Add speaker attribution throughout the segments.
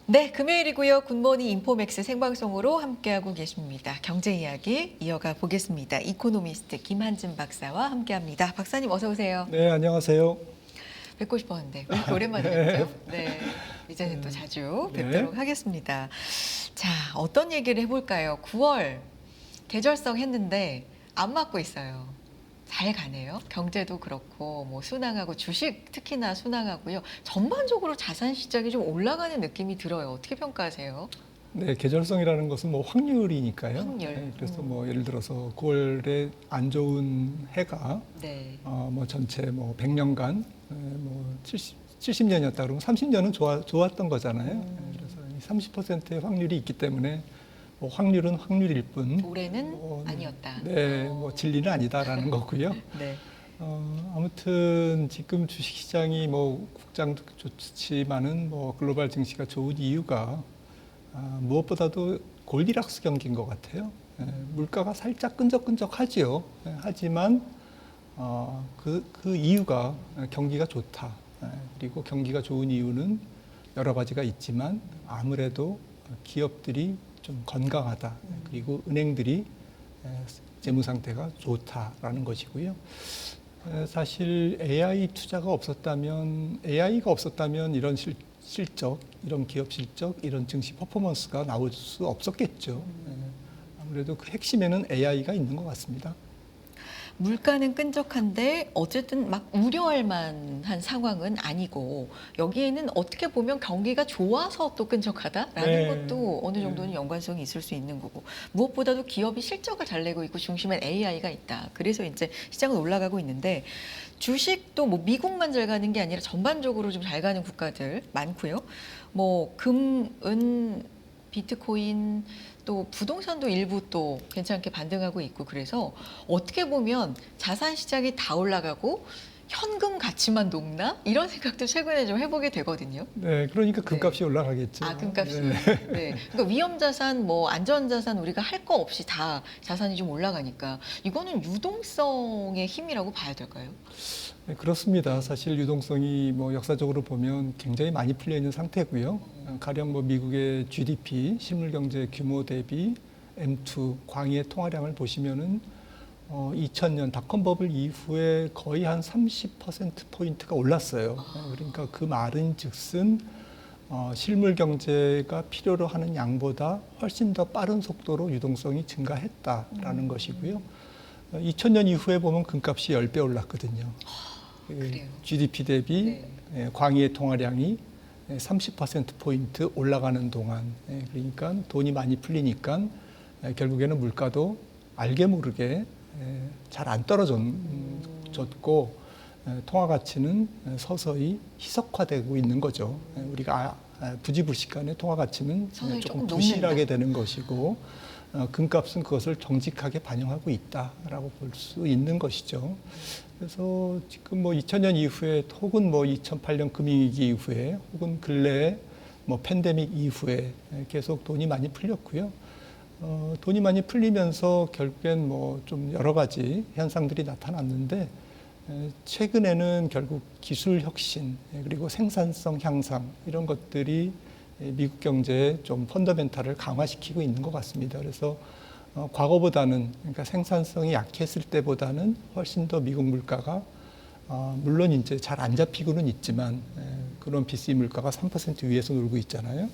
Speaker 1: 네, 금요일이고요. 굿모닝 인포맥스 생방송으로 함께하고 계십니다. 경제 이야기 이어가 보겠습니다. 이코노미스트 김한진 박사와 함께합니다. 박사님 어서 오세요.
Speaker 2: 네, 안녕하세요.
Speaker 1: 뵙고 싶었는데 왜 이렇게 오랜만에 뵙죠? 네, 이제는 또 자주 뵙도록 하겠습니다. 자, 어떤 얘기를 해볼까요? 9월 계절성 했는데 안 맞고 있어요. 잘 가네요. 경제도 그렇고 뭐 순항하고 주식 특히나 순항하고요. 전반적으로 자산 시장이 좀 올라가는 느낌이 들어요. 어떻게 평가하세요?
Speaker 2: 네, 계절성이라는 것은 뭐 확률이니까요.
Speaker 1: 확률.
Speaker 2: 네, 그래서 뭐 예를 들어서 9월에 안 좋은 해가
Speaker 1: 네.
Speaker 2: 뭐 전체 뭐 100년간 뭐 70년이었다 그러면 30년은 좋았던 거잖아요. 그래서 30%의 확률이 있기 때문에 뭐 확률은 확률일 뿐
Speaker 1: 올해는 아니었다.
Speaker 2: 네, 뭐 진리는 아니다라는 거고요.
Speaker 1: 네.
Speaker 2: 아무튼 지금 주식시장이 뭐 국장도 좋지만은 뭐 글로벌 증시가 좋은 이유가 무엇보다도 골디락스 경기인 것 같아요. 물가가 살짝 끈적끈적하지요. 하지만 그 이유가 경기가 좋다. 그리고 경기가 좋은 이유는 여러 가지가 있지만 아무래도 기업들이 좀 건강하다. 그리고 은행들이 재무 상태가 좋다라는 것이고요. 사실 AI가 없었다면 이런 실적, 이런 기업 실적, 이런 증시 퍼포먼스가 나올 수 없었겠죠. 아무래도 그 핵심에는 AI가 있는 것 같습니다.
Speaker 1: 물가는 끈적한데 어쨌든 막 우려할 만한 상황은 아니고 여기에는 어떻게 보면 경기가 좋아서 또 끈적하다라는
Speaker 2: 네.
Speaker 1: 것도 어느 정도는 연관성이 있을 수 있는 거고 무엇보다도 기업이 실적을 잘 내고 있고 중심엔 AI가 있다. 그래서 이제 시장은 올라가고 있는데 주식도 뭐 미국만 잘 가는 게 아니라 전반적으로 좀 잘 가는 국가들 많고요. 뭐 금, 은, 비트코인 또 부동산도 일부 또 괜찮게 반등하고 있고 그래서 어떻게 보면 자산 시장이 다 올라가고 현금 가치만 높나 이런 생각도 최근에 좀 해보게 되거든요.
Speaker 2: 네, 그러니까 금값이
Speaker 1: 네.
Speaker 2: 올라가겠죠.
Speaker 1: 금값이.
Speaker 2: 네.
Speaker 1: 네. 그러니까 위험 자산, 뭐 안전 자산 우리가 할 거 없이 다 자산이 좀 올라가니까 이거는 유동성의 힘이라고 봐야 될까요?
Speaker 2: 네, 그렇습니다. 사실 유동성이 뭐 역사적으로 보면 굉장히 많이 풀려 있는 상태고요. 가령 뭐 미국의 GDP, 실물 경제 규모 대비 M2 광의의 통화량을 보시면은 2000년 닷컴 버블 이후에 거의 한 30%포인트가 올랐어요. 그러니까 그 말은즉슨 실물 경제가 필요로 하는 양보다 훨씬 더 빠른 속도로 유동성이 증가했다라는 것이고요. 2000년 이후에 보면 금값이 10배 올랐거든요.
Speaker 1: 그래요.
Speaker 2: GDP 대비 광의의 통화량이 30%포인트 올라가는 동안, 그러니까 돈이 많이 풀리니까 결국에는 물가도 알게 모르게 잘 안 떨어졌고 통화 가치는 서서히 희석화되고 있는 거죠. 우리가 부지불식간에 통화 가치는 조금 부실하게 되는 것이고 금값은 그것을 정직하게 반영하고 있다라고 볼 수 있는 것이죠. 그래서 지금 뭐 2000년 이후에 혹은 뭐 2008년 금융위기 이후에 혹은 근래에 뭐 팬데믹 이후에 계속 돈이 많이 풀렸고요. 돈이 많이 풀리면서 결국엔 뭐 좀 여러 가지 현상들이 나타났는데 최근에는 결국 기술 혁신 그리고 생산성 향상 이런 것들이 미국 경제의 좀 펀더멘탈을 강화시키고 있는 것 같습니다. 그래서 과거보다는 그러니까 생산성이 약했을 때보다는 훨씬 더 미국 물가가 물론 이제 잘 안 잡히고는 있지만 그런 BC 물가가 3% 위에서 놀고 있잖아요.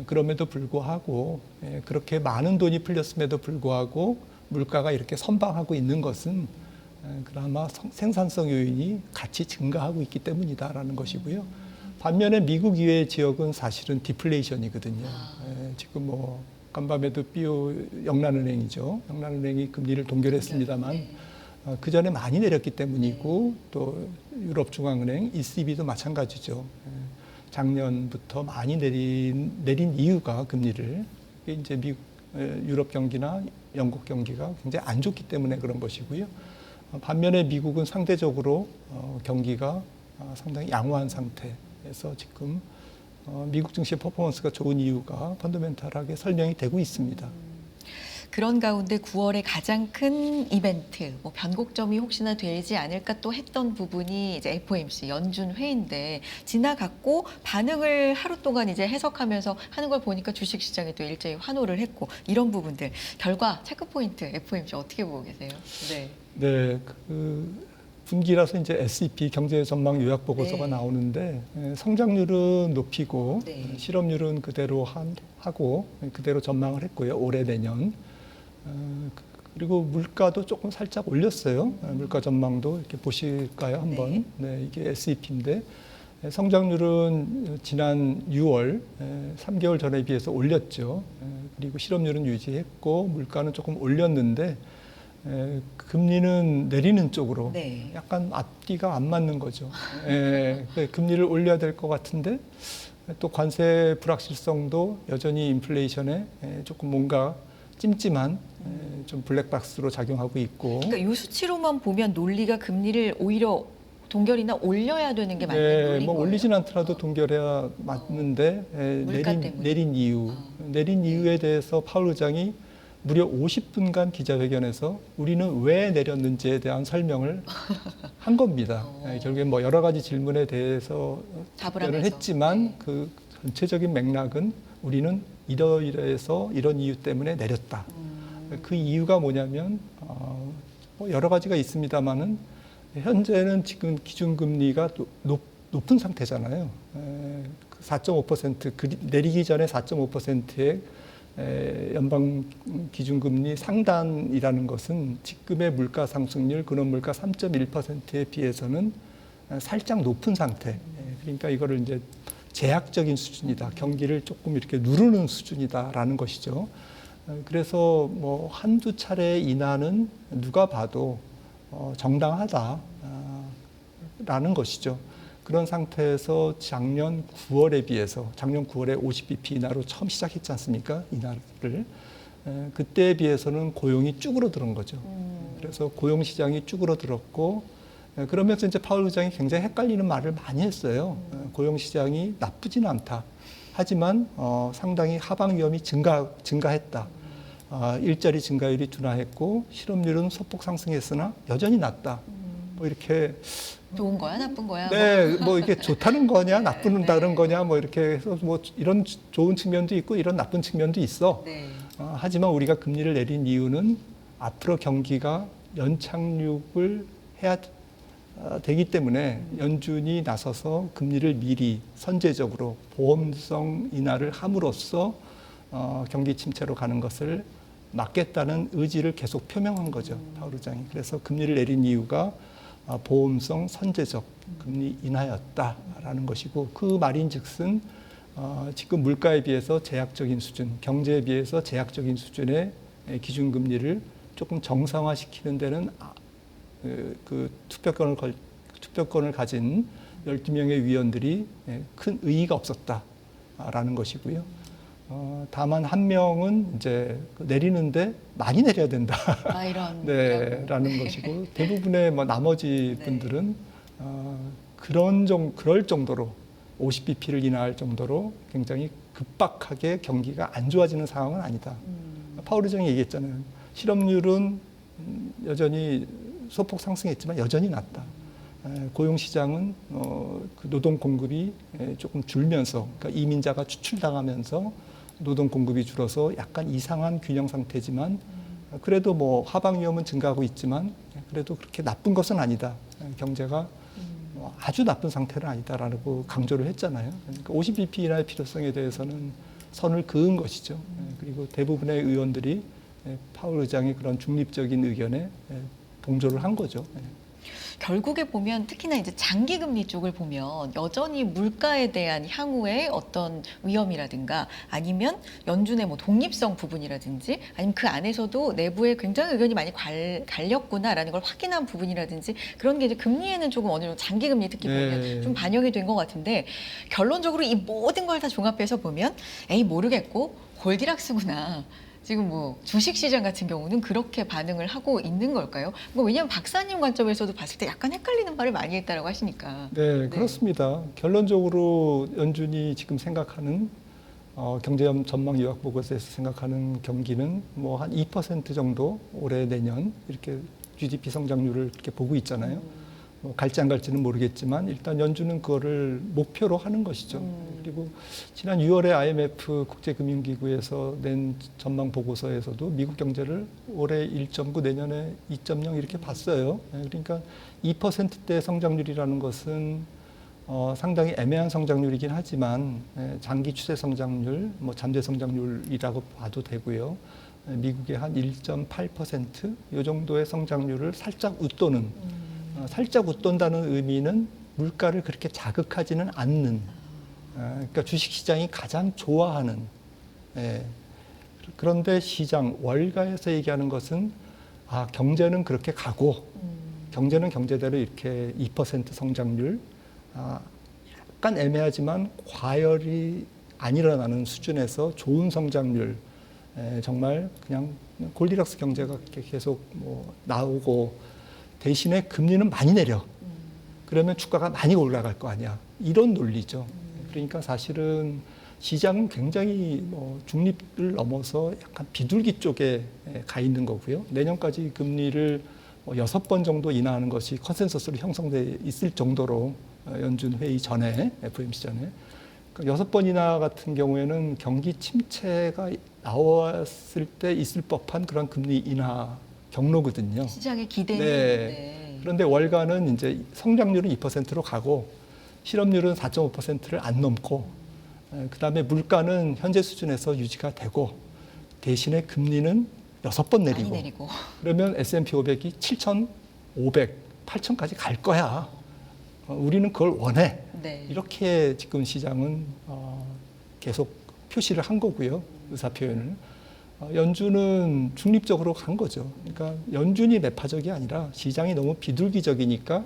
Speaker 2: 그럼에도 불구하고 그렇게 많은 돈이 풀렸음에도 불구하고 물가가 이렇게 선방하고 있는 것은 그나마 생산성 요인이 같이 증가하고 있기 때문이다라는 것이고요. 반면에 미국 이외의 지역은 사실은 디플레이션이거든요. 지금 뭐 간밤에도 BO 영란은행이죠. 영란은행이 금리를 동결했습니다만 그 전에 많이 내렸기 때문이고 또 유럽중앙은행 ECB도 마찬가지죠. 작년부터 많이 내린 이유가 금리를 이게 이제 미국, 유럽 경기나 영국 경기가 굉장히 안 좋기 때문에 그런 것이고요. 반면에 미국은 상대적으로 경기가 상당히 양호한 상태에서 지금 미국 증시의 퍼포먼스가 좋은 이유가 펀더멘탈하게 설명이 되고 있습니다.
Speaker 1: 그런 가운데 9월에 가장 큰 이벤트, 뭐 변곡점이 혹시나 되지 않을까 또 했던 부분이 이제 FOMC 연준 회의인데 지나갔고 반응을 하루 동안 이제 해석하면서 하는 걸 보니까 주식시장이 또 일제히 환호를 했고 이런 부분들 결과 체크 포인트 FOMC 어떻게 보고 계세요? 네.
Speaker 2: 네, 분기라서 이제 SEP 경제 전망 요약 보고서가
Speaker 1: 네.
Speaker 2: 나오는데 성장률은 높이고
Speaker 1: 네.
Speaker 2: 실업률은 그대로 하고 그대로 전망을 했고요. 올해 내년. 그리고 물가도 조금 살짝 올렸어요. 물가 전망도 이렇게 보실까요? 한번. 네, 이게 SEP인데 성장률은 지난 6월 3개월 전에 비해서 올렸죠. 그리고 실업률은 유지했고 물가는 조금 올렸는데 금리는 내리는 쪽으로
Speaker 1: 네.
Speaker 2: 약간 앞뒤가 안 맞는 거죠. 금리를 올려야 될 것 같은데 또 관세 불확실성도 여전히 인플레이션에 조금 뭔가 찜찜한 좀 블랙박스로 작용하고 있고.
Speaker 1: 그러니까 이 수치로만 보면 논리가 금리를 오히려 동결이나 올려야 되는 게 맞는 논리인
Speaker 2: 뭐
Speaker 1: 거예요?
Speaker 2: 올리진 않더라도 동결해야 맞는데
Speaker 1: 물가 때문에.
Speaker 2: 내린 이유에 대해서 파월 의장이 무려 50분간 기자회견에서 우리는 왜 내렸는지에 대한 설명을 한 겁니다. 결국엔 뭐 여러 가지 질문에 대해서 답변을 했지만
Speaker 1: 네.
Speaker 2: 그 전체적인 맥락은 우리는 이러이러해서 이런 이유 때문에 내렸다. 그 이유가 뭐냐면 뭐 여러 가지가 있습니다만은 현재는 지금 기준금리가 높은 상태잖아요. 4.5% 내리기 전에 4.5%의 연방 기준금리 상단이라는 것은 지금의 물가 상승률, 근원물가 3.1%에 비해서는 살짝 높은 상태. 그러니까 이거를 이제 제약적인 수준이다. 경기를 조금 이렇게 누르는 수준이다라는 것이죠. 그래서 뭐 한두 차례 인하는 누가 봐도 정당하다라는 것이죠. 그런 상태에서 작년 9월에 비해서 작년 9월에 50bp 인하로 처음 시작했지 않습니까? 인하를. 그때에 비해서는 고용이 쭈그러드는 거죠. 그래서 고용 시장이 쭈그러들었고 그러면서 이제 파월 의장이 굉장히 헷갈리는 말을 많이 했어요. 고용 시장이 나쁘지는 않다. 하지만 상당히 하방 위험이 증가했다. 일자리 증가율이 둔화했고 실업률은 소폭 상승했으나 여전히 낮다. 뭐 이렇게
Speaker 1: 좋은 거야, 나쁜 거야?
Speaker 2: 네, 뭐 이게 좋다는 거냐, 나쁘다는
Speaker 1: 네.
Speaker 2: 거냐, 뭐 이렇게 해서 뭐 이런 좋은 측면도 있고 이런 나쁜 측면도 있어.
Speaker 1: 네.
Speaker 2: 하지만 우리가 금리를 내린 이유는 앞으로 경기가 연착륙을 해야 되기 때문에 연준이 나서서 금리를 미리 선제적으로 보험성 인하를 함으로써 경기 침체로 가는 것을 막겠다는 의지를 계속 표명한 거죠, 파월 의장이. 그래서 금리를 내린 이유가 보험성 선제적 금리 인하였다라는 것이고 그 말인즉슨 지금 물가에 비해서 제약적인 수준, 경제에 비해서 제약적인 수준의 기준금리를 조금 정상화시키는 데는 그 투표권을 가진 12명의 위원들이 큰 의의가 없었다라는 것이고요. 다만 한 명은 이제 내리는데 많이 내려야 된다.
Speaker 1: 이런.
Speaker 2: 네, 라는 것이고 대부분의 뭐 나머지 분들은 그럴 정도로 50bp를 인하할 정도로 굉장히 급박하게 경기가 안 좋아지는 상황은 아니다. 파월 의장이 얘기했잖아요. 실업률은 여전히 소폭 상승했지만 여전히 낮다. 고용 시장은 그 노동 공급이 조금 줄면서, 그러니까 이민자가 추출당하면서 노동 공급이 줄어서 약간 이상한 균형 상태지만 그래도 뭐 하방 위험은 증가하고 있지만 그래도 그렇게 나쁜 것은 아니다. 경제가 아주 나쁜 상태는 아니다라고 강조를 했잖아요. 그러니까 50bp 인하의 필요성에 대해서는 선을 그은 것이죠. 그리고 대부분의 의원들이 파월 의장의 그런 중립적인 의견에 동조를 한 거죠.
Speaker 1: 결국에 보면 특히나 이제 장기 금리 쪽을 보면 여전히 물가에 대한 향후의 어떤 위험이라든가 아니면 연준의 뭐 독립성 부분이라든지 아니면 그 안에서도 내부에 굉장히 의견이 많이 갈렸구나라는 걸 확인한 부분이라든지 그런 게 이제 금리에는 조금 어느 정도 장기 금리 특히 보면 좀 반영이 된 것 같은데 결론적으로 이 모든 걸 다 종합해서 보면 에이 모르겠고 골디락스구나. 지금 뭐 주식시장 같은 경우는 그렇게 반응을 하고 있는 걸까요? 뭐 왜냐하면 박사님 관점에서도 봤을 때 약간 헷갈리는 말을 많이 했다라고 하시니까.
Speaker 2: 네, 그렇습니다. 결론적으로 연준이 지금 생각하는 경제 전망 요약 보고서에서 생각하는 경기는 뭐 한 2% 정도 올해 내년 이렇게 GDP 성장률을 이렇게 보고 있잖아요. 뭐 갈지 안 갈지는 모르겠지만 일단 연준은 그거를 목표로 하는 것이죠. 그리고 지난 6월에 IMF 국제금융기구에서 낸 전망 보고서에서도 미국 경제를 올해 1.9 내년에 2.0 이렇게 봤어요. 그러니까 2%대 성장률이라는 것은 상당히 애매한 성장률이긴 하지만 장기 추세 성장률, 뭐 잠재 성장률이라고 봐도 되고요. 미국의 한 1.8% 이 정도의 성장률을 살짝 웃도는 살짝 웃돈다는 의미는 물가를 그렇게 자극하지는 않는 그러니까 주식시장이 가장 좋아하는 그런데 시장 월가에서 얘기하는 것은 경제는 그렇게 가고 경제는 경제대로 이렇게 2% 성장률 약간 애매하지만 과열이 안 일어나는 수준에서 좋은 성장률 정말 그냥 골디락스 경제가 계속 뭐 나오고 대신에 금리는 많이 내려. 그러면 주가가 많이 올라갈 거 아니야. 이런 논리죠. 그러니까 사실은 시장은 굉장히 뭐 중립을 넘어서 약간 비둘기 쪽에 가 있는 거고요. 내년까지 금리를 6번 정도 인하하는 것이 컨센서스로 형성돼 있을 정도로 연준 회의 전에 FOMC 전에 6번 인하 같은 경우에는 경기 침체가 나왔을 때 있을 법한 그런 금리 인하 경로거든요.
Speaker 1: 시장의 기대는.
Speaker 2: 네. 그런데 월가는 이제 성장률은 2%로 가고 실업률은 4.5%를 안 넘고 그다음에 물가는 현재 수준에서 유지가 되고 대신에 금리는 6번
Speaker 1: 많이
Speaker 2: 내리고
Speaker 1: 내리고.
Speaker 2: 그러면 S&P 500이 7,500, 8,000까지 갈 거야. 우리는 그걸 원해.
Speaker 1: 네.
Speaker 2: 이렇게 지금 시장은 계속 표시를 한 거고요. 의사 표현을. 연준은 중립적으로 간 거죠. 그러니까 연준이 매파적이 아니라 시장이 너무 비둘기적이니까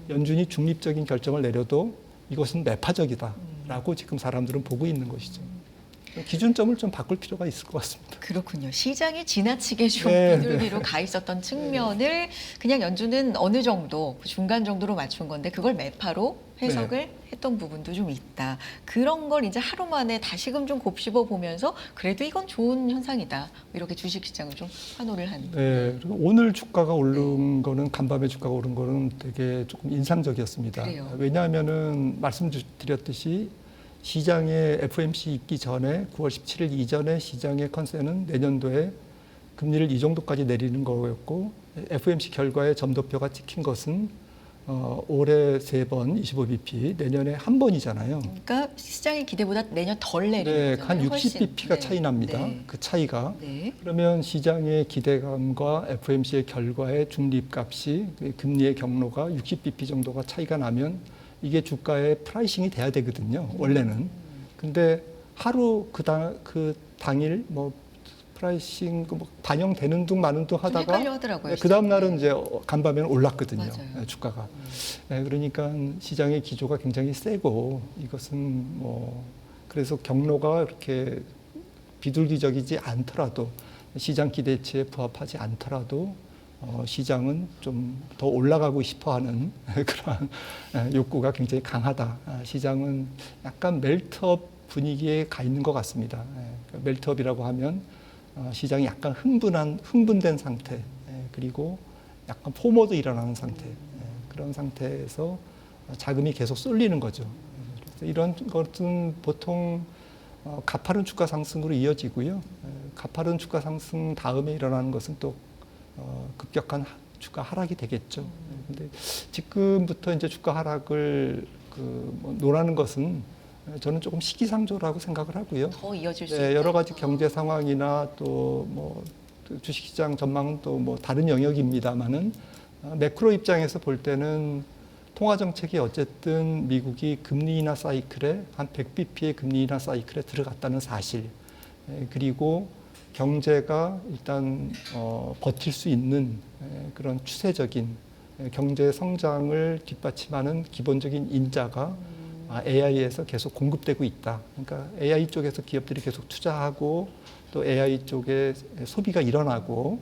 Speaker 2: 연준이 중립적인 결정을 내려도 이것은 매파적이다라고 지금 사람들은 보고 있는 것이죠. 기준점을 좀 바꿀 필요가 있을 것 같습니다.
Speaker 1: 그렇군요. 시장이 지나치게 좀
Speaker 2: 네,
Speaker 1: 비둘기로 가 있었던 측면을 그냥 연준은 어느 정도 중간 정도로 맞춘 건데 그걸 매파로 해석을 했던 부분도 좀 있다. 그런 걸 이제 하루 만에 다시금 좀 곱씹어 보면서 그래도 이건 좋은 현상이다. 이렇게 주식시장을 좀 환호를 한.
Speaker 2: 네, 그리고 오늘 주가가 오른 거는 간밤에 주가가 오른 거는 되게 조금 인상적이었습니다.
Speaker 1: 그래요.
Speaker 2: 왜냐하면은 말씀드렸듯이 시장에 FOMC 있기 전에 9월 17일 이전에 시장의 컨센은 내년도에 금리를 이 정도까지 내리는 거였고 FOMC 결과에 점도표가 찍힌 것은 올해 3번 25bp 내년에 한 번이잖아요.
Speaker 1: 그러니까 시장의 기대보다 내년 덜 내리는
Speaker 2: 네,
Speaker 1: 거잖아요.
Speaker 2: 한 60bp가 차이 납니다.
Speaker 1: 네.
Speaker 2: 그 차이가.
Speaker 1: 네.
Speaker 2: 그러면 시장의 기대감과 FOMC의 결과의 중립값이 금리의 경로가 60bp 정도가 차이가 나면 이게 주가의 프라이싱이 돼야 되거든요. 원래는. 근데 하루 그 당일 뭐 프라이싱 뭐 반영되는 둥 마는 둥 하다가
Speaker 1: 헷갈려 하더라고요.
Speaker 2: 그 다음 날은 이제 간밤에는 올랐거든요.
Speaker 1: 맞아요.
Speaker 2: 주가가. 그러니까 시장의 기조가 굉장히 세고 이것은 뭐 그래서 경로가 이렇게 비둘기적이지 않더라도 시장 기대치에 부합하지 않더라도 시장은 좀 더 올라가고 싶어하는 그런 욕구가 굉장히 강하다. 시장은 약간 멜트업 분위기에 가 있는 것 같습니다. 멜트업이라고 하면 시장이 약간 흥분된 상태, 그리고 약간 포모도 일어나는 상태, 그런 상태에서 자금이 계속 쏠리는 거죠. 그래서 이런 것은 보통 가파른 주가 상승으로 이어지고요. 가파른 주가 상승 다음에 일어나는 것은 또 급격한 주가 하락이 되겠죠. 근데 지금부터 이제 주가 하락을 뭐 논하는 것은 저는 조금 시기상조라고 생각을 하고요.
Speaker 1: 더 이어질 수
Speaker 2: 네,
Speaker 1: 있다.
Speaker 2: 여러 가지 경제 상황이나 또 뭐 주식시장 전망은 또 뭐 다른 영역입니다만은 매크로 입장에서 볼 때는 통화 정책이 어쨌든 미국이 금리 인하 사이클에 한 100bp의 금리 인하 사이클에 들어갔다는 사실, 그리고 경제가 일단 버틸 수 있는 그런 추세적인 경제 성장을 뒷받침하는 기본적인 인자가 AI에서 계속 공급되고 있다. 그러니까 AI 쪽에서 기업들이 계속 투자하고 또 AI 쪽에 소비가 일어나고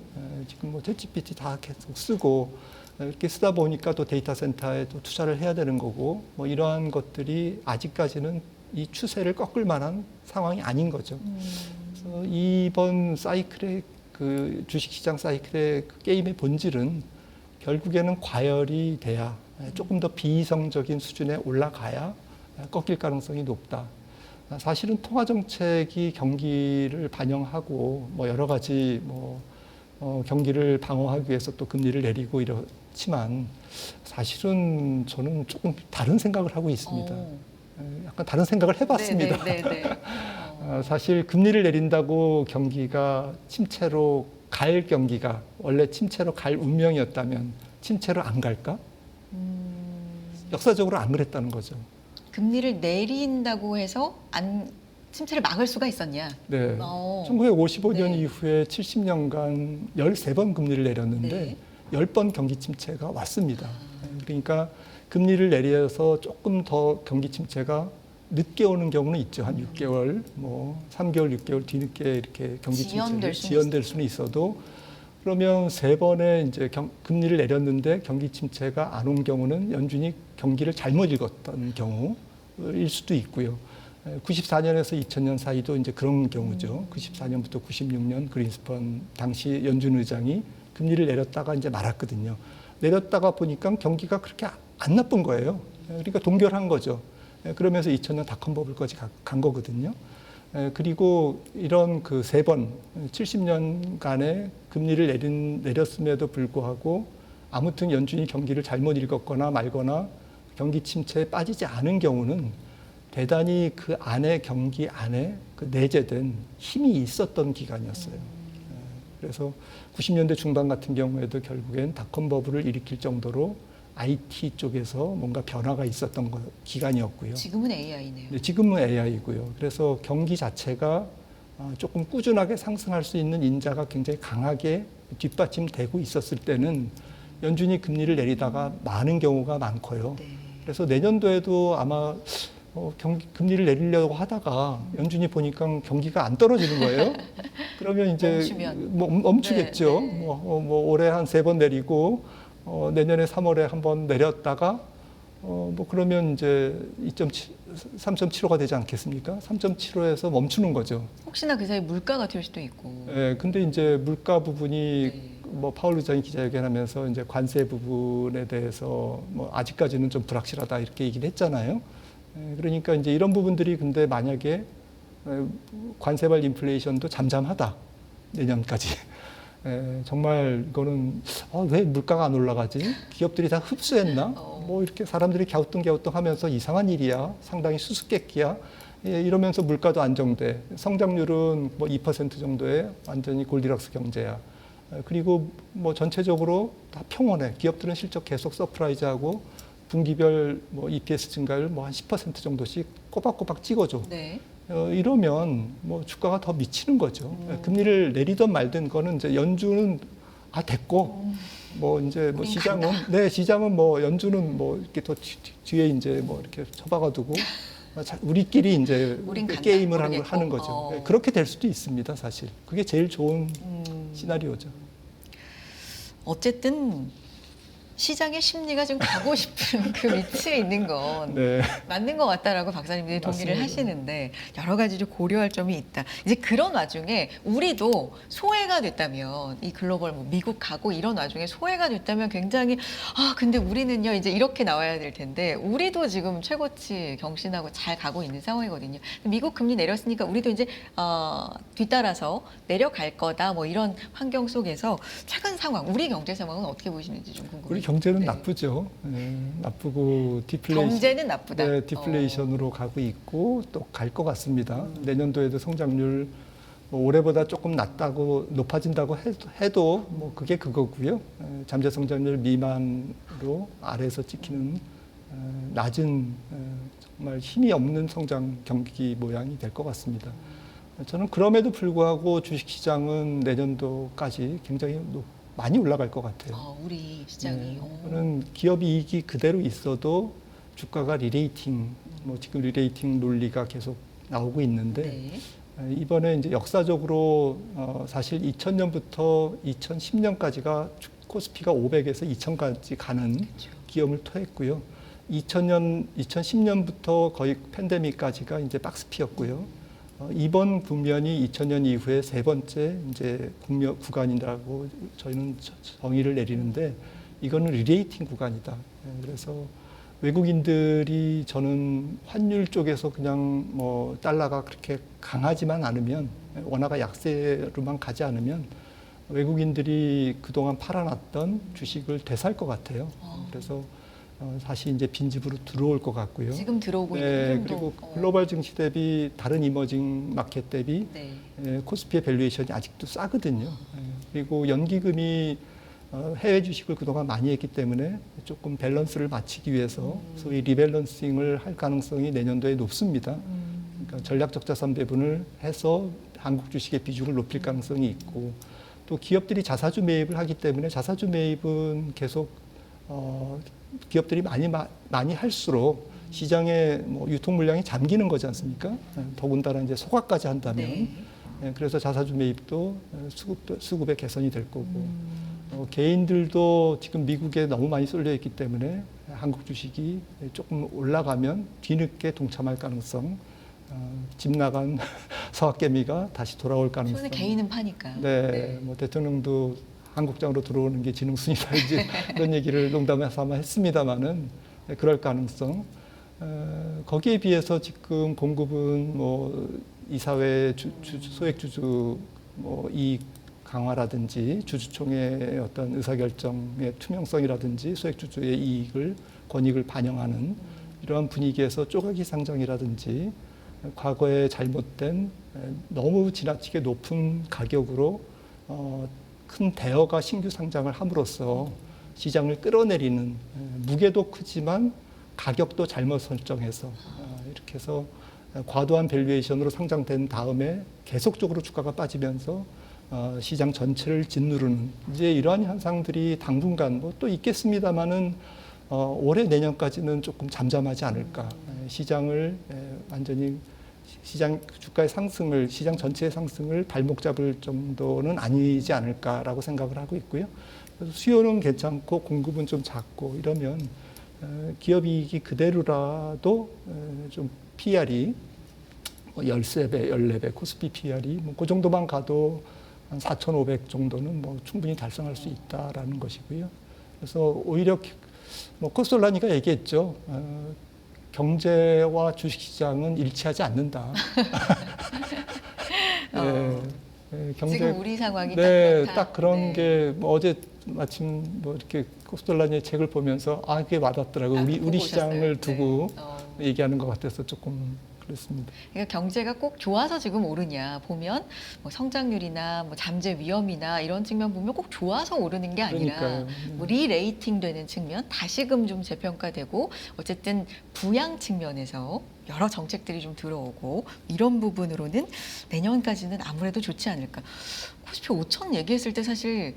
Speaker 2: 지금 뭐 챗GPT 다 계속 쓰고 이렇게 쓰다 보니까 또 데이터 센터에 또 투자를 해야 되는 거고 뭐 이러한 것들이 아직까지는 이 추세를 꺾을 만한 상황이 아닌 거죠. 그래서 이번 사이클의 그 주식시장 사이클의 그 게임의 본질은 결국에는 과열이 돼야 조금 더 비이성적인 수준에 올라가야 꺾일 가능성이 높다. 사실은 통화 정책이 경기를 반영하고 뭐 여러 가지 경기를 방어하기 위해서 또 금리를 내리고 이렇지만 사실은 저는 조금 다른 생각을 하고 있습니다. 약간 다른 생각을 해봤습니다. 사실 금리를 내린다고 경기가 침체로 갈 경기가 원래 침체로 갈 운명이었다면 침체로 안 갈까? 역사적으로 안 그랬다는 거죠.
Speaker 1: 금리를 내린다고 해서 침체를 막을 수가 있었냐?
Speaker 2: 네. 1955년
Speaker 1: 네.
Speaker 2: 이후에 70년간 13번 금리를 내렸는데
Speaker 1: 네.
Speaker 2: 10번 경기 침체가 왔습니다. 그러니까 금리를 내려서 조금 더 경기 침체가 늦게 오는 경우는 있죠. 한 6개월, 3개월, 6개월 뒤늦게 이렇게 경기 침체를 지연될 수는 있어도 그러면 3번의 이제 금리를 내렸는데 경기 침체가 안 온 경우는 연준이 경기를 잘못 읽었던 경우일 수도 있고요. 94년에서 2000년 사이도 이제 그런 경우죠. 94년부터 96년 그린스펀 당시 연준 의장이 금리를 내렸다가 이제 말았거든요. 내렸다가 보니까 경기가 그렇게 안 나쁜 거예요. 그러니까 동결한 거죠. 그러면서 2000년 닷컴 버블까지 간 거거든요. 그리고 이런 그 3번, 70년간의 금리를 내렸음에도 불구하고 아무튼 연준이 경기를 잘못 읽었거나 말거나 경기 침체에 빠지지 않은 경우는 대단히 그 안에 경기 안에 그 내재된 힘이 있었던 기간이었어요. 그래서 90년대 중반 같은 경우에도 결국엔 닷컴 버블을 일으킬 정도로 IT 쪽에서 뭔가 변화가 있었던 기간이었고요.
Speaker 1: 지금은 AI네요.
Speaker 2: 네, 지금은 AI고요. 그래서 경기 자체가 조금 꾸준하게 상승할 수 있는 인자가 굉장히 강하게 뒷받침되고 있었을 때는 연준이 금리를 내리다가 많은 경우가 많고요.
Speaker 1: 네.
Speaker 2: 그래서 내년도에도 아마 금리를 내리려고 하다가 연준이 보니까 경기가 안 떨어지는 거예요. 그러면 이제 멈추겠죠.
Speaker 1: 네, 네.
Speaker 2: 올해 한 3번 내리고 내년에 3월에 한번 내렸다가 그러면 이제 3.75가 되지 않겠습니까? 3.75에서 멈추는 거죠.
Speaker 1: 혹시나 그 사이 물가가 튈 수도 있고.
Speaker 2: 네, 근데 이제 물가 부분이
Speaker 1: 네.
Speaker 2: 파월 의장이 기자회견하면서 이제 관세 부분에 대해서 아직까지는 좀 불확실하다 이렇게 얘기를 했잖아요. 그러니까 이제 이런 부분들이 근데 만약에 관세발 인플레이션도 잠잠하다 내년까지. 정말 이거는 왜 물가가 안 올라가지? 기업들이 다 흡수했나? 이렇게 사람들이 갸우뚱갸우뚱하면서 이상한 일이야. 상당히 수수께끼야. 이러면서 물가도 안정돼. 성장률은 2% 정도의 완전히 골디락스 경제야. 그리고 전체적으로 다 평온해. 기업들은 실적 계속 서프라이즈하고 분기별 EPS 증가율 한 10% 정도씩 꼬박꼬박 찍어줘.
Speaker 1: 네.
Speaker 2: 이러면 주가가 더 미치는 거죠. 금리를 내리든 말든 거는 이제 연준은 됐고 시장은 연준은 이렇게 더 뒤에 이제 이렇게 처박아두고 우리끼리 이제 게임을 하는 거죠. 그렇게 될 수도 있습니다, 사실. 그게 제일 좋은 시나리오죠.
Speaker 1: 어쨌든 시장의 심리가 좀 가고 싶은 그 위치에 있는 건
Speaker 2: 네.
Speaker 1: 맞는 것 같다라고 박사님들이 동의를
Speaker 2: 맞습니다.
Speaker 1: 하시는데 여러 가지 좀 고려할 점이 있다. 이제 그런 와중에 우리도 소외가 됐다면 이 글로벌 미국 가고 이런 와중에 소외가 됐다면 굉장히 근데 우리는요 이제 이렇게 나와야 될 텐데 우리도 지금 최고치 경신하고 잘 가고 있는 상황이거든요. 미국 금리 내렸으니까 우리도 이제 뒤따라서 내려갈 거다 이런 환경 속에서 최근 상황 우리 경제 상황은 어떻게 보시는지 좀 궁금해요.
Speaker 2: 경제는 나쁘죠. 나쁘고
Speaker 1: 경제는 나쁘다.
Speaker 2: 네, 디플레이션으로 가고 있고 또 갈 것 같습니다. 내년도에도 성장률 올해보다 조금 높아진다고 해도 그게 그거고요. 잠재 성장률 미만으로 아래에서 찍히는 낮은 정말 힘이 없는 성장 경기 모양이 될 것 같습니다. 저는 그럼에도 불구하고 주식시장은 내년도까지 굉장히 많이 올라갈 것 같아요.
Speaker 1: 우리 시장이.
Speaker 2: 저는 기업 이익이 그대로 있어도 주가가 리레이팅, 지금 리레이팅 논리가 계속 나오고 있는데
Speaker 1: 네.
Speaker 2: 이번에 이제 역사적으로 사실 2000년부터 2010년까지가 코스피가 500에서 2000까지 가는
Speaker 1: 그렇죠.
Speaker 2: 기염을 토했고요. 2000년, 2010년부터 거의 팬데믹까지가 이제 박스피였고요. 이번 국면이 2000년 이후에 세 번째 이제 구간이라고 저희는 정의를 내리는데 이거는 리레이팅 구간이다. 그래서 외국인들이 저는 환율 쪽에서 그냥 뭐 달러가 그렇게 강하지만 않으면 원화가 약세로만 가지 않으면 외국인들이 그동안 팔아놨던 주식을 되살 것 같아요. 그래서 다시 이제 빈집으로 들어올 것 같고요.
Speaker 1: 지금 들어오고 있는
Speaker 2: 네,
Speaker 1: 흐름도.
Speaker 2: 그리고 글로벌 증시 대비 다른 이머징 마켓 대비
Speaker 1: 네.
Speaker 2: 코스피의 밸류에이션이 아직도 싸거든요. 그리고 연기금이 해외 주식을 그동안 많이 했기 때문에 조금 밸런스를 맞추기 위해서 소위 리밸런싱을 할 가능성이 내년도에 높습니다. 그러니까 전략적 자산 배분을 해서 한국 주식의 비중을 높일 가능성이 있고 또 기업들이 자사주 매입을 하기 때문에 자사주 매입은 계속 기업들이 많이 할수록 시장에 뭐 유통 물량이 잠기는 거지 않습니까? 더군다나 이제 소각까지 한다면 그래서 자사주 매입도 수급의 개선이 될 거고 개인들도 지금 미국에 너무 많이 쏠려 있기 때문에 한국 주식이 조금 올라가면 뒤늦게 동참할 가능성, 집 나간 서학개미가 다시 돌아올 가능성.
Speaker 1: 손에 개인은 파니까.
Speaker 2: 네, 뭐 대통령도 한국장으로 들어오는 게 지능순이다 이제 그런 얘기를 농담에 삼아 했습니다마는 그럴 가능성. 거기에 비해서 지금 공급은 뭐 이사회 소액주주 뭐 이익 강화라든지 주주총회의 어떤 의사결정의 투명성이라든지 소액주주의 이익을 권익을 반영하는 이러한 분위기에서 쪼가기 상장이라든지 과거에 잘못된 너무 지나치게 높은 가격으로 큰 대여가 신규 상장을 함으로써 시장을 끌어내리는 무게도 크지만 가격도 잘못 설정해서 이렇게 해서 과도한 밸류에이션으로 상장된 다음에 계속적으로 주가가 빠지면서 시장 전체를 짓누르는 이제 이러한 현상들이 당분간 뭐 또 있겠습니다마는 올해 내년까지는 조금 잠잠하지 않을까. 시장을 완전히 시장 주가의 상승을 시장 전체의 상승을 발목 잡을 정도는 아니지 않을까라고 생각을 하고 있고요. 그래서 수요는 괜찮고 공급은 좀 작고 이러면 기업 이익이 그대로라도 좀 PR이 뭐 13배, 14배 코스피 PR이 뭐 그 정도만 가도 한 4,500 정도는 뭐 충분히 달성할 수 있다라는 것이고요. 그래서 오히려 뭐 코스톨라니가 얘기했죠. 경제와 주식시장은 일치하지 않는다. 경제,
Speaker 1: 지금 우리 상황이
Speaker 2: 네,
Speaker 1: 딱
Speaker 2: 딱 그런
Speaker 1: 네.
Speaker 2: 게 뭐 어제 마침 뭐 이렇게 코스톨라니의 책을 보면서 그게 와닿더라고요. 우리 시장을 두고 얘기하는 것 같아서 조금 그렇습니다.
Speaker 1: 그러니까 경제가 꼭 좋아서 지금 오르냐 보면 뭐 성장률이나 뭐 잠재 위험이나 이런 측면 보면 꼭 좋아서 오르는 게 아니라 뭐 리레이팅 되는 측면, 다시금 좀 재평가되고 어쨌든 부양 측면에서 여러 정책들이 좀 들어오고 이런 부분으로는 내년까지는 아무래도 좋지 않을까. 코스피 5천 얘기했을 때 사실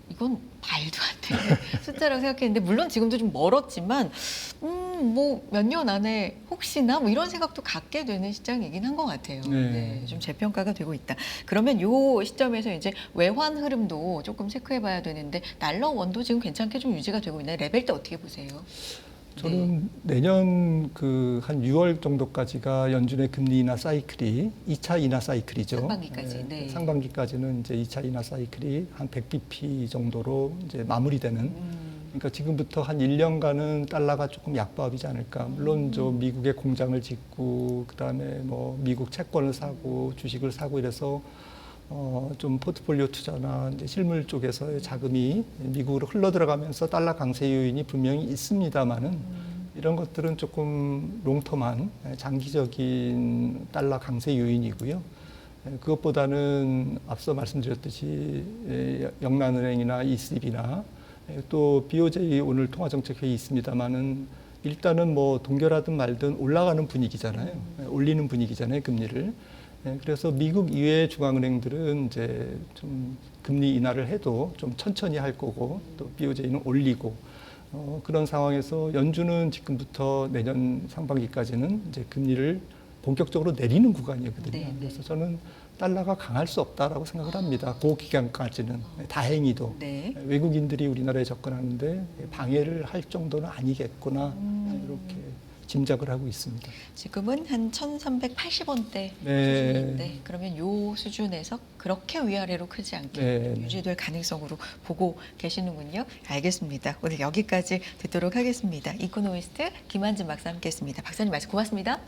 Speaker 1: 이건 말도 안 되는 숫자라고 생각했는데 물론 지금도 좀 멀었지만 뭐 몇 년 안에 혹시나 뭐 이런 생각도 갖게 되는 시장이긴 한 것 같아요. 네, 좀 재평가가 되고 있다. 그러면 요 시점에서 이제 외환 흐름도 조금 체크해봐야 되는데 달러 원도 지금 괜찮게 좀 유지가 되고 있나요? 레벨 때 어떻게 보세요?
Speaker 2: 저는 내년 한 6월 정도까지가 연준의 금리 인하 사이클이 2차 인하 사이클이죠.
Speaker 1: 상반기까지. 네.
Speaker 2: 상반기까지는 이제 2차 인하 사이클이 한 100bp 정도로 이제 마무리되는. 그러니까 지금부터 한 1년간은 달러가 조금 약보합이지 않을까. 물론 저 미국의 공장을 짓고 그다음에 뭐 미국 채권을 사고 주식을 사고 이래서 좀 포트폴리오 투자나 이제 실물 쪽에서의 자금이 미국으로 흘러 들어가면서 달러 강세 요인이 분명히 있습니다만은 이런 것들은 조금 롱텀한 장기적인 달러 강세 요인이고요. 그것보다는 앞서 말씀드렸듯이 영란은행이나 ECB나 또 BOJ 오늘 통화정책회의 있습니다만은 일단은 뭐 동결하든 말든 올라가는 분위기잖아요. 올리는 분위기잖아요, 금리를. 그래서 미국 이외의 중앙은행들은 이제 좀 금리 인하를 해도 좀 천천히 할 거고 또 BOJ는 올리고 그런 상황에서 연준은 지금부터 내년 상반기까지는 이제 금리를 본격적으로 내리는 구간이거든요.
Speaker 1: 네, 네.
Speaker 2: 그래서 저는 달러가 강할 수 없다라고 생각을 합니다. 그 기간까지는 다행히도
Speaker 1: 네.
Speaker 2: 외국인들이 우리나라에 접근하는데 방해를 할 정도는 아니겠구나 이렇게 짐작을 하고 있습니다.
Speaker 1: 지금은 한 1,380원대
Speaker 2: 네.
Speaker 1: 수준인데 그러면 요 수준에서 그렇게 위아래로 크지 않게
Speaker 2: 네.
Speaker 1: 유지될 가능성으로 보고 계시는군요. 알겠습니다. 오늘 여기까지 듣도록 하겠습니다. 이코노미스트 김한진 박사 함께했습니다. 박사님 말씀 고맙습니다.